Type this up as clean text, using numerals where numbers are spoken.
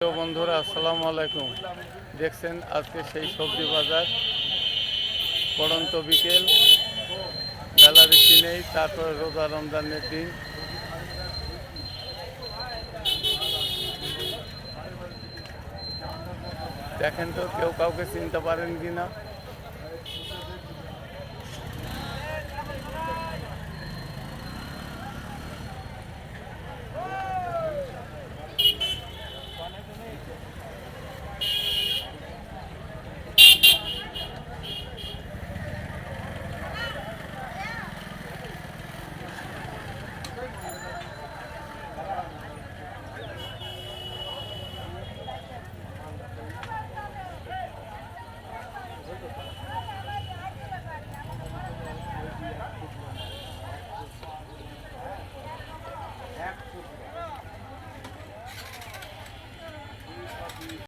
তো বন্ধুরা আসসালামু আলাইকুম। দেখছেন আজকে সেই সবজি বাজার, পড়ন্ত বিকেল, বেলা বেশি নেই, তারপরে রোজা রমজানের দিন। দেখেন তো কেউ কাউকে চিনতে পারেন কি না।